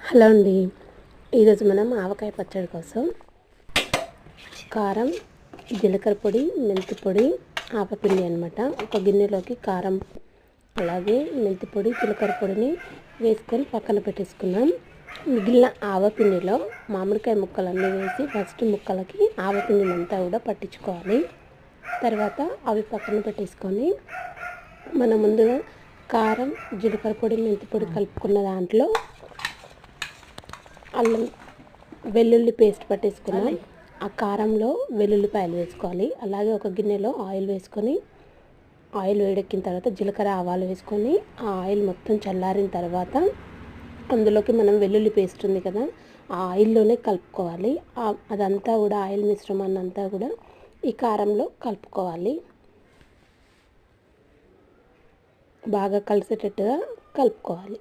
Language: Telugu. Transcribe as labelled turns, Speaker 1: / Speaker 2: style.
Speaker 1: హలో అండి. ఈరోజు మనం ఆవకాయ పచ్చడి కోసం కారం, జీలకర్ర పొడి, మెంతి పొడి, ఆవపిండి అనమాట. ఒక గిన్నెలోకి కారం అలాగే మెంతి పొడి, జీలకర్ర పొడిని వేసుకొని పక్కన పెట్టేసుకున్నాం. మిగిలిన ఆవపిండిలో మామిడికాయ ముక్కలన్నీ వేసి ఫస్ట్ ముక్కలకి ఆవపిండిని అంతా కూడా పట్టించుకోవాలి. తర్వాత అవి పక్కన పెట్టేసుకొని మనం ముందుగా కారం, జీలకర్ర పొడి, మెంతి పొడి కలుపుకున్న దాంట్లో అల్లం వెల్లుల్లి పేస్ట్ పట్టేసుకున్నాం. ఆ కారంలో వెల్లుల్లిపాయలు వేసుకోవాలి. అలాగే ఒక గిన్నెలో ఆయిల్ వేసుకొని ఆయిల్ వేడెక్కిన తర్వాత జీలకర్ర ఆవాలు వేసుకొని ఆ ఆయిల్ మొత్తం చల్లారిన తర్వాత అందులోకి మనం వెల్లుల్లి పేస్ట్ ఉంది కదా, ఆ ఆయిల్లోనే కలుపుకోవాలి. అదంతా కూడా ఆయిల్ మిశ్రమాన్ని అంతా కూడా ఈ కారంలో కలుపుకోవాలి. బాగా కలిసేటట్టుగా కలుపుకోవాలి.